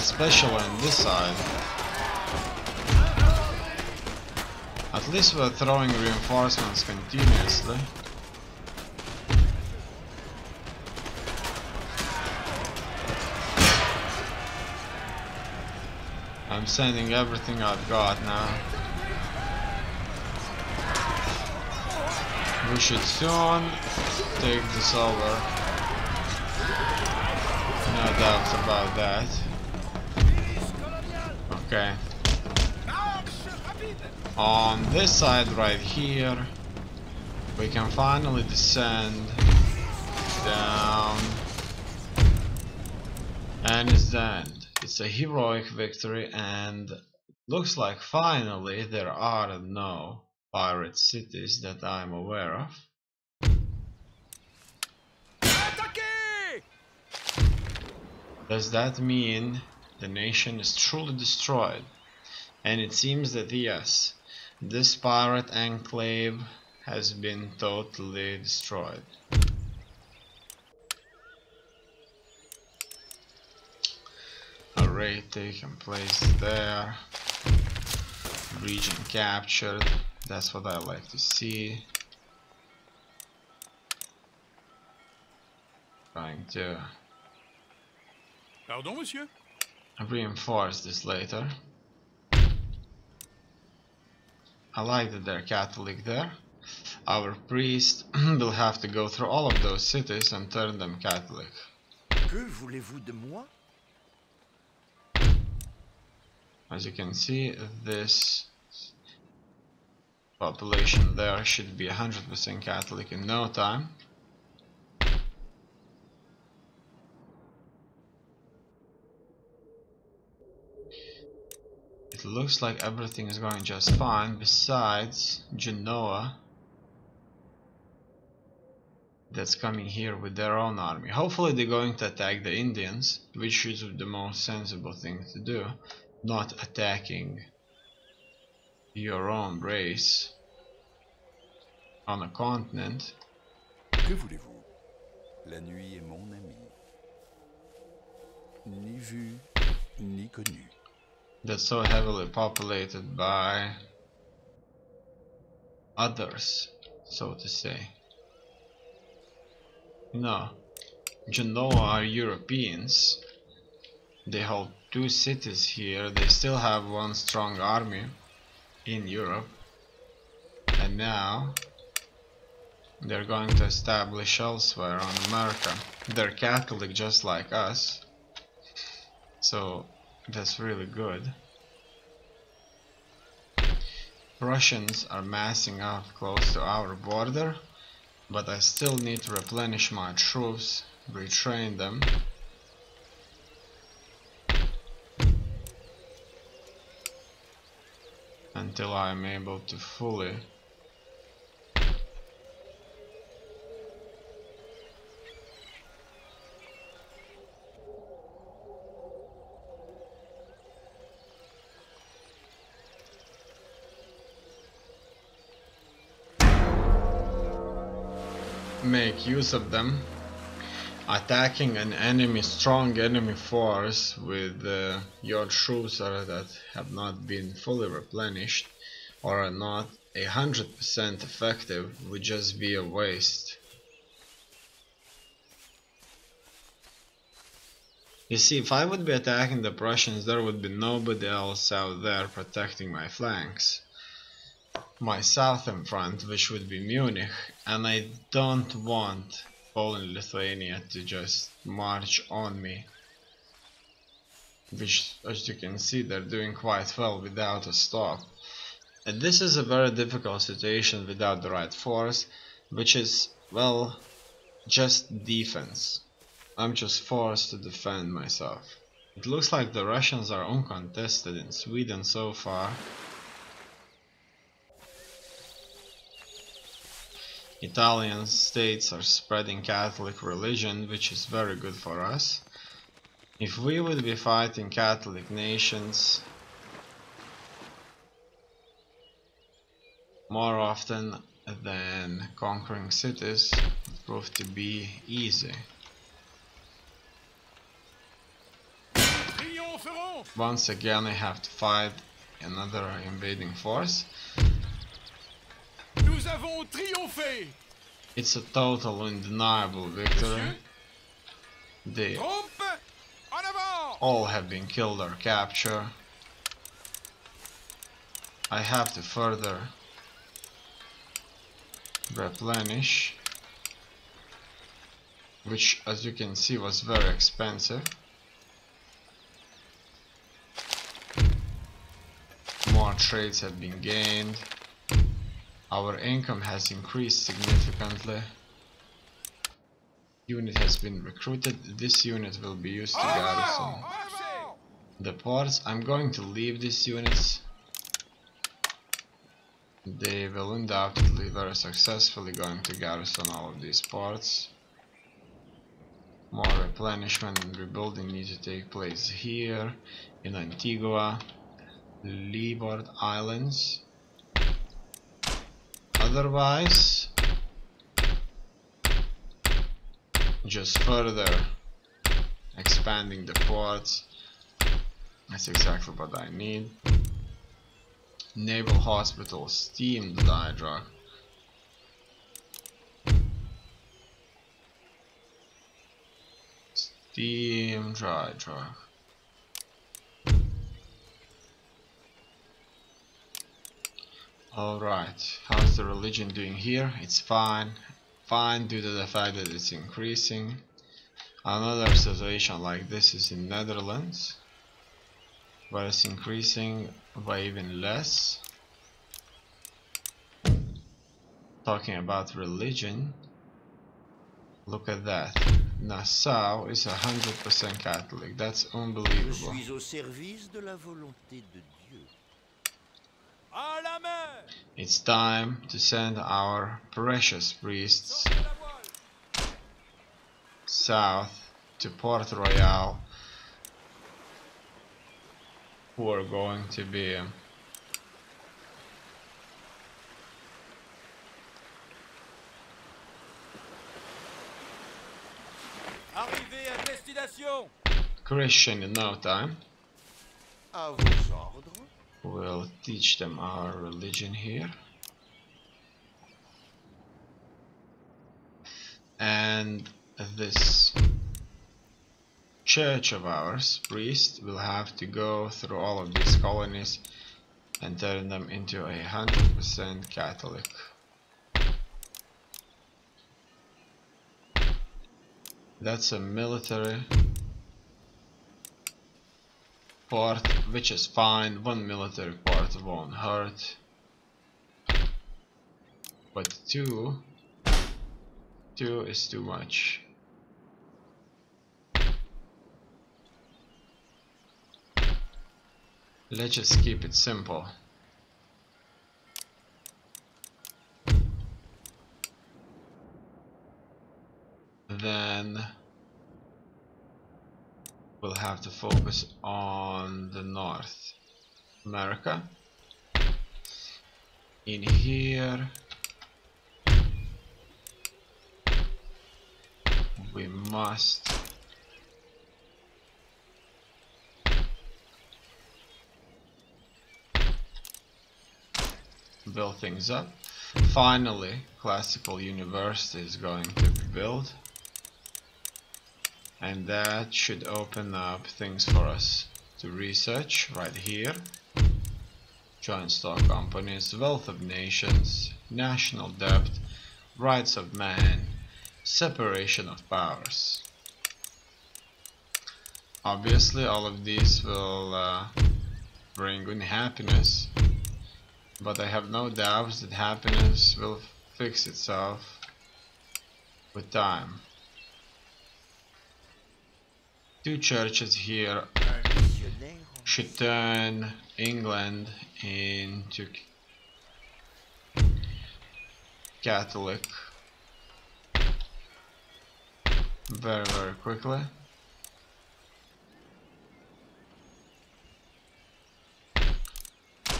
especially on this side. At least we're throwing reinforcements continuously. I'm sending everything I've got now. We should soon take this over. No doubts about that. Okay. On this side right here, we can finally descend down. And it's the end. It's a heroic victory, and looks like finally there are no pirate cities that I'm aware of. Does that mean the nation is truly destroyed? And it seems that yes, this pirate enclave has been totally destroyed. A raid taken place there. Region captured. That's what I like to see. Trying to Pardon, monsieur? reinforce this later. I like that they're Catholic there. Our priest will have to go through all of those cities and turn them Catholic. Que voulez-vous de moi? As you can see, this population there should be 100% Catholic in no time. It looks like everything is going just fine, besides Genoa, that's coming here with their own army. Hopefully they're going to attack the Indians, which is the most sensible thing to do, not attacking your own race on a continent. Que voulez-vous? La nuit est mon ami. Ni vu, ni connu. That's so heavily populated by others, so to say. No, Genoa are Europeans. They hold 2 cities here. They still have one strong army in Europe, and now they're going to establish elsewhere on America. They're Catholic just like us, so that's really good. Russians are massing up close to our border, but I still need to replenish my troops, retrain them. Until I'm able to fully make use of them. Attacking an enemy, strong enemy force with your troops that have not been fully replenished or are not 100% effective would just be a waste. You see, if I would be attacking the Prussians, there would be nobody else out there protecting my flanks. My southern front, which would be Munich, and I don't want Poland, Lithuania to just march on me, which, as you can see, they're doing quite well without a stop. And this is a very difficult situation without the right force, which is, well, just defense. I'm just forced to defend myself. It looks like the Russians are uncontested in Sweden so far. Italian states are spreading Catholic religion, which is very good for us. If we would be fighting Catholic nations more often than conquering cities, it would prove to be easy. Once again I have to fight another invading force. Nous avons triomphé. It's a total undeniable victory. They Troupes, en avant. all have been killed or captured. I have to further replenish, which as you can see was very expensive. More trades have been gained. Our income has increased significantly. Unit has been recruited. This unit will be used to garrison the ports. I'm going to leave these units. They will undoubtedly very successfully going to garrison all of these ports. More replenishment and rebuilding need to take place here in Antigua, Leeward Islands. Otherwise, just further expanding the ports. That's exactly what I need. Naval Hospital, steam dry drug. Steam dry drug. Alright, how's the religion doing here? It's fine. Fine due to the fact that it's increasing. Another situation like this is in Netherlands, where it's increasing by even less. Talking about religion, look at that. Nassau is 100% Catholic. That's Je unbelievable. suis au service de la volonté de Dieu. À la mer. It's time to send our precious priests Sortez la voile. south to Port Royal, who are going to be Arrivée à destination. Christian in no time. À vos ordres. We'll teach them our religion here. And this church of ours, priest, will have to go through all of these colonies and turn them into 100% Catholic. That's a military port, which is fine. One military port won't hurt, but two is too much. Let's just keep it simple. Then we'll have to focus on the North America. In here we must build things up. Finally, classical university is going to be built, and that should open up things for us to research right here. Joint stock companies, wealth of nations, national debt, rights of man, separation of powers. Obviously all of these will bring unhappiness, but I have no doubts that happiness will fix itself with time. Two churches here Un missionnaire en should turn England into Catholic very, very quickly.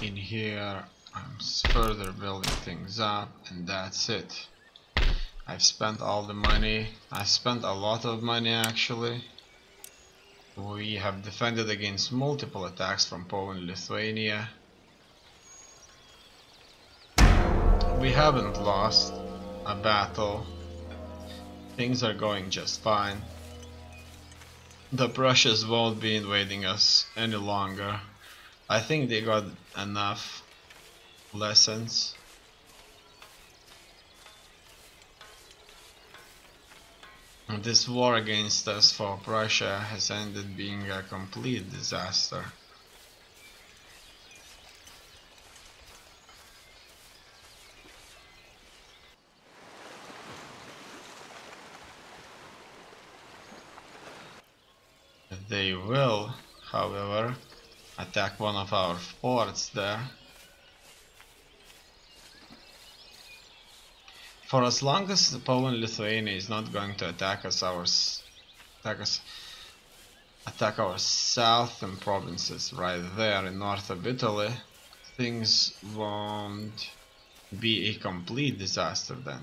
In here I'm further building things up, and that's it. I've spent all the money. I spent a lot of money actually. We have defended against multiple attacks from Poland, Lithuania. We haven't lost a battle. Things are going just fine. The Prussians won't be invading us any longer. I think they got enough lessons. This war against us for Prussia has ended being a complete disaster. They will, however, attack one of our forts there. For as long as Poland-Lithuania is not going to attack us, attack our southern provinces right there in north of Italy, things won't be a complete disaster then.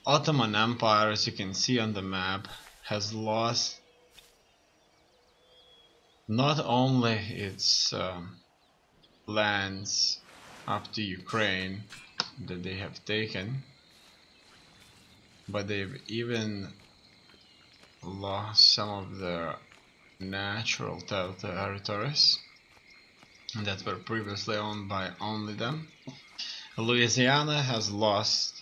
Ottoman Empire, as you can see on the map, has lost not only its lands up to Ukraine that they have taken, but they've even lost some of their natural territories that were previously owned by only them. Louisiana has lost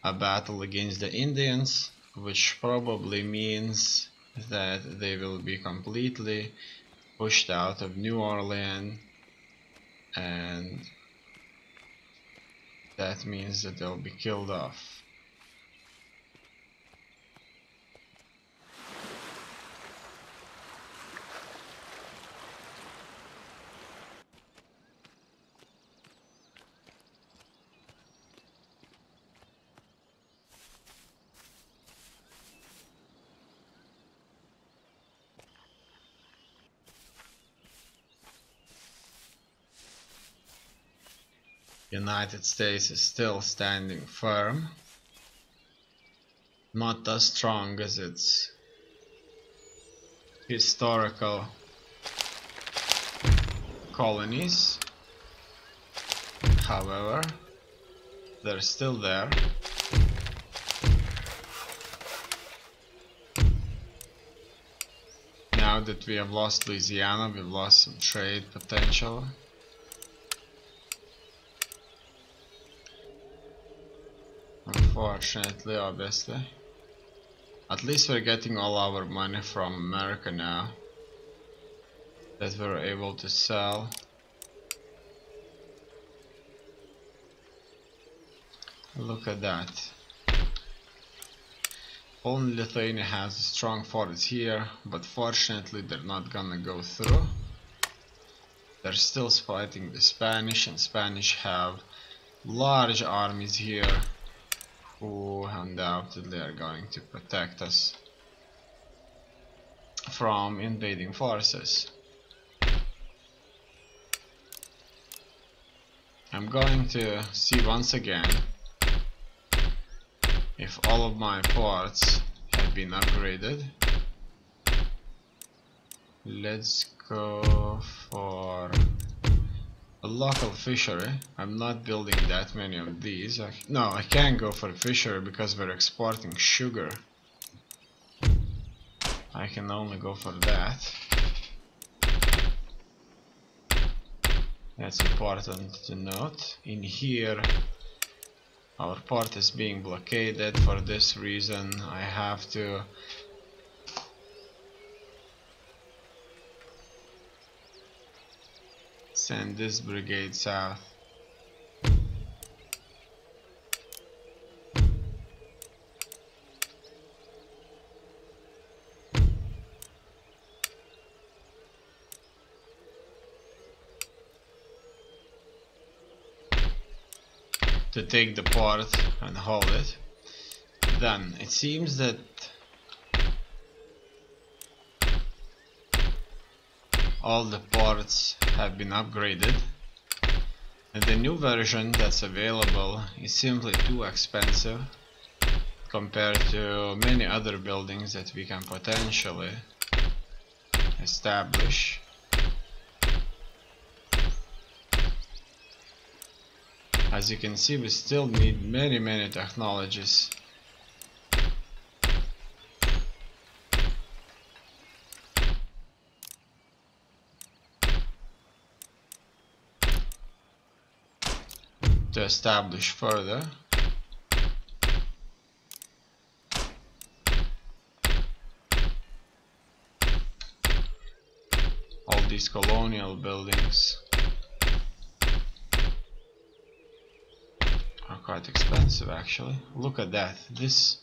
a battle against the Indians, which probably means that they will be completely pushed out of New Orleans, and that means that they'll be killed off. United States is still standing firm, not as strong as its historical colonies. However, they're still there. Now that we have lost Louisiana, we've lost some trade potential. Unfortunately, obviously. At least we're getting all our money from America now that we're able to sell. Look at that. Only Lithuania has a strong forts here, but fortunately they're not gonna go through. They're still fighting the Spanish, and Spanish have large armies here who undoubtedly are going to protect us from invading forces. I'm going to see once again if all of my forts have been upgraded. Let's go for a local fishery. I'm not building that many of these. No, I can't go for a fishery because we're exporting sugar. I can only go for that. That's important to note. In here, our port is being blockaded. For this reason, I have to send this brigade south. To take the port and hold it. Then it seems that all the ports have been upgraded, and the new version that's available is simply too expensive compared to many other buildings that we can potentially establish. As you can see, we still need many technologies. To establish further. All these colonial buildings are quite expensive actually. Look at that. This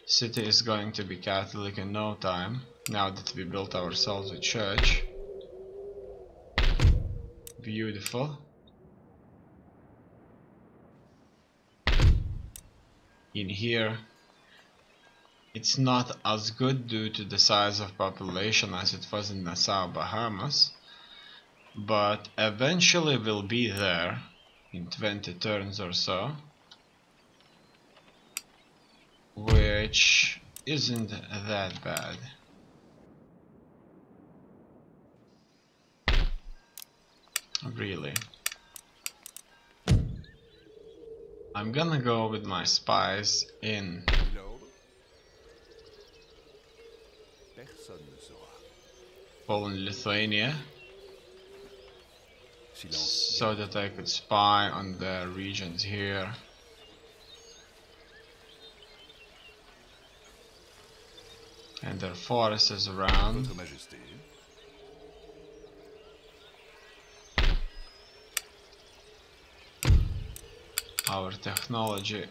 city is going to be Catholic in no time, now that we built ourselves a church. Beautiful. In here, it's not as good due to the size of population as it was in Nassau, Bahamas, but eventually we'll be there in 20 turns or so, which isn't that bad. Really. I'm gonna go with my spies in Personne ne saura. Poland, Lithuania, so that I could spy on the regions here. And their forests around. Votre Majesté. Our technology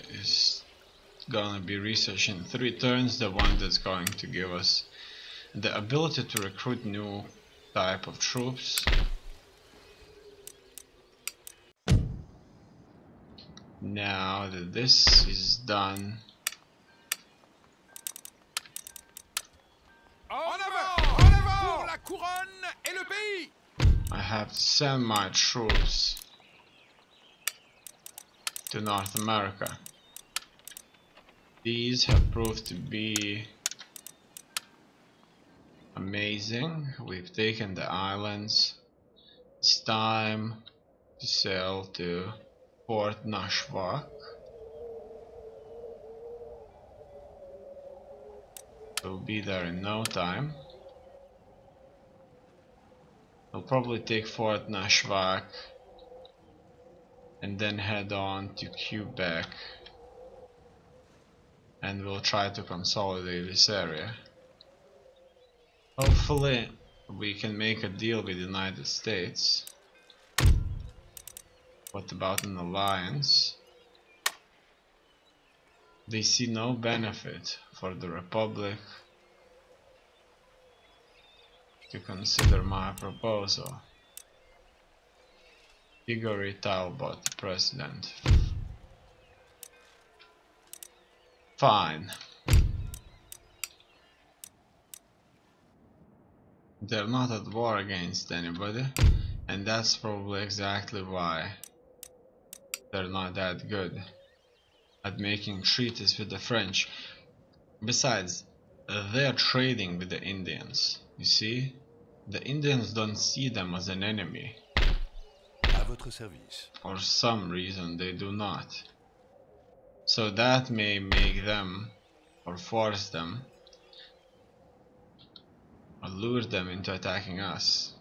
is gonna be researched in 3 turns, the one that's going to give us the ability to recruit new type of troops. Now that this is done, En avant! En avant! Pour la couronne et le pays! I have to send my troops to North America. These have proved to be amazing. We've taken the islands. It's time to sail to Port Nashwaak. We'll be there in no time. We'll probably take Fort Nashwaak and then head on to Quebec, and we'll try to consolidate this area. Hopefully we can make a deal with the United States. What about an alliance? They see no benefit for the Republic to consider my proposal. Igor Talbot, president. Fine. They're not at war against anybody, and that's probably exactly why they're not that good at making treaties with the French. Besides, they're trading with the Indians, you see? The Indians don't see them as an enemy. À votre service. For some reason they do not. So that may make them, or force them, or lure them into attacking us,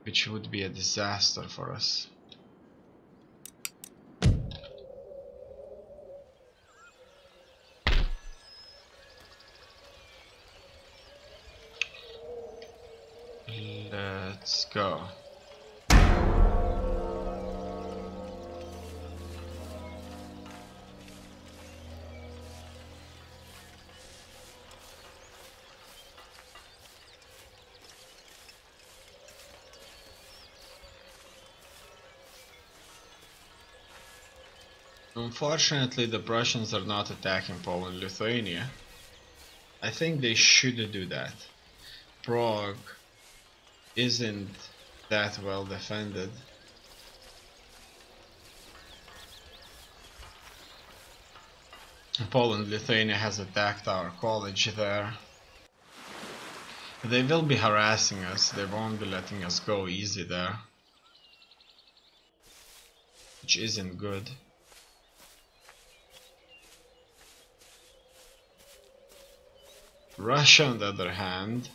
which would be a disaster for us. Let's go. Unfortunately, the Prussians are not attacking Poland, Lithuania. I think they should do that. Prague isn't that well defended. Poland, Lithuania has attacked our college there. They will be harassing us, they won't be letting us go easy there. Which isn't good. Russia, on the other hand,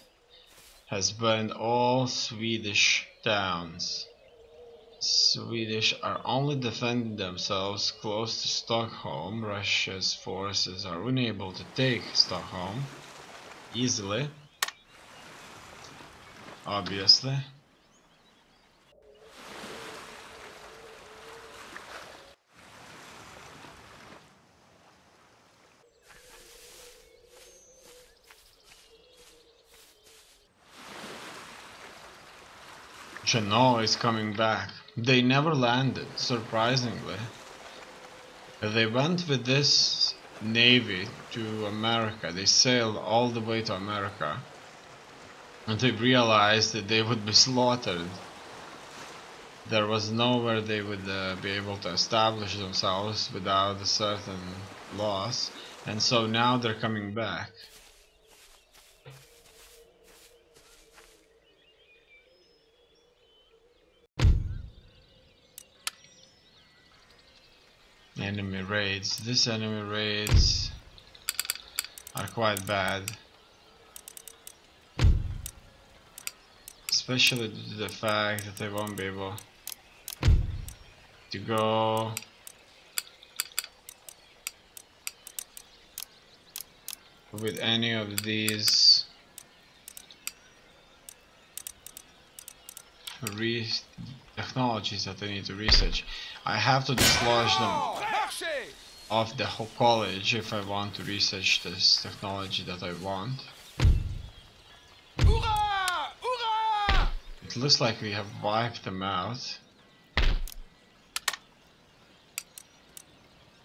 has burned all Swedish towns. Swedish are only defending themselves close to Stockholm. Russia's forces are unable to take Stockholm easily, obviously. Genoa is coming back. They never landed, surprisingly. They went with this navy to America. They sailed all the way to America. And they realized that they would be slaughtered. There was nowhere they would be able to establish themselves without a certain loss. And so now they're coming back. Enemy raids. These enemy raids are quite bad. Especially due to the fact that they won't be able to go with any of these technologies that I need to research. I have to dislodge them off the whole college if I want to research this technology that I want. It looks like we have wiped them out.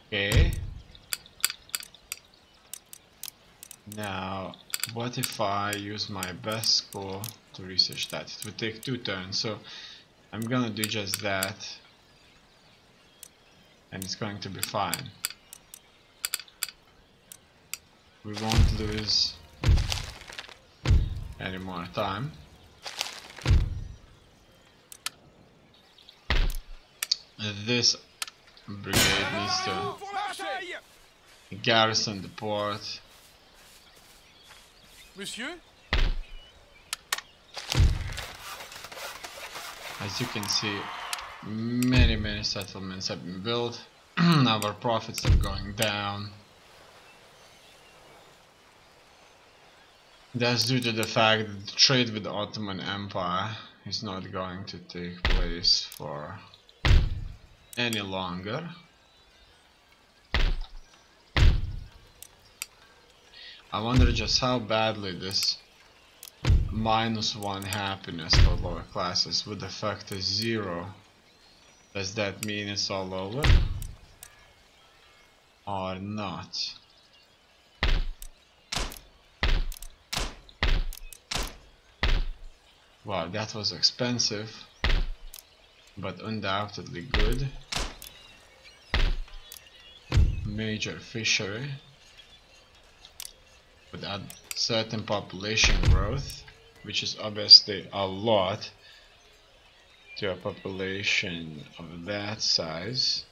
Okay. Now, what if I use my best school to research that? It would take 2 turns, so I'm gonna do just that. And it's going to be fine. We won't lose any more time. This brigade needs to garrison the port. Monsieur? As you can see, many settlements have been built. Our profits are going down. That's due to the fact that the trade with the Ottoman Empire is not going to take place for any longer. I wonder just how badly this -1 happiness for lower classes would affect a 0. Does that mean it's all over? Or not? Wow, that was expensive, but undoubtedly good. Major fishery with a certain population growth, which is obviously a lot to a population of that size.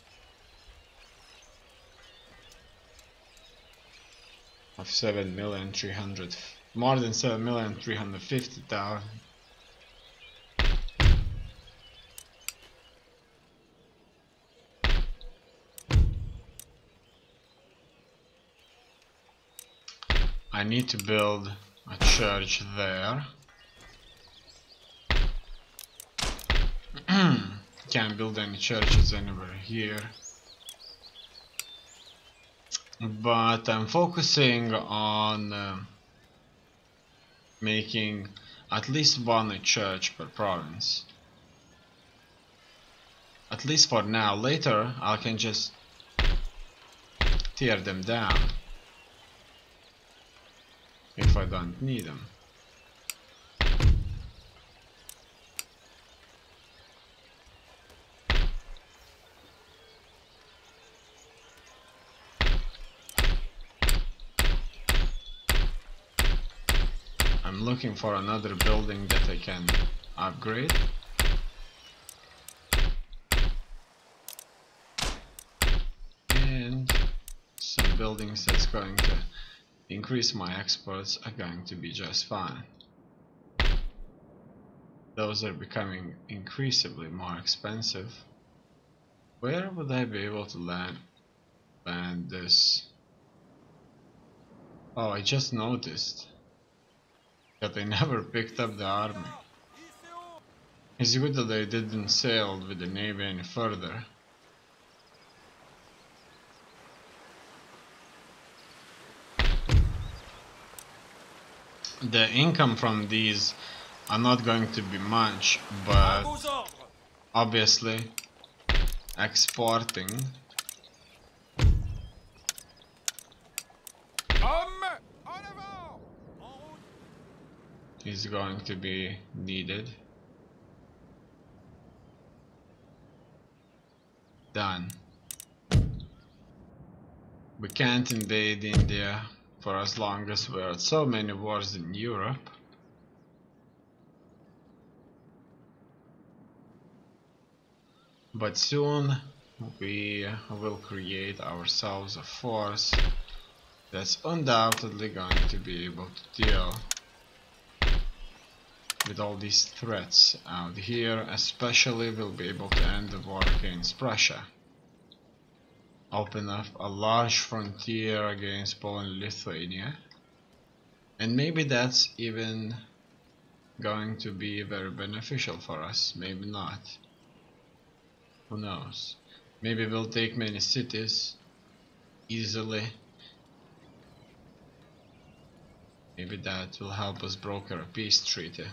Of 7,300,000, more than 7,350,000. I need to build a church there. Can't build any churches anywhere here. But I'm focusing on making at least 1 church per province. At least for now. Later I can just tear them down if I don't need them. I'm looking for another building that I can upgrade. And some buildings that's going to increase my exports are going to be just fine. Those are becoming increasingly more expensive. Where would I be able to land this? Oh, I just noticed that I never picked up the army. It's good that I didn't sail with the navy any further. The income from these are not going to be much, but obviously exporting is going to be needed. Done. We can't invade India for as long as we're at so many wars in Europe. But soon we will create ourselves a force that's undoubtedly going to be able to deal with all these threats out here. Especially we'll be able to end the war against Prussia. Open up a large frontier against Poland and Lithuania. And maybe that's even going to be very beneficial for us, maybe not. Who knows? Maybe we'll take many cities easily. Maybe that will help us broker a peace treaty.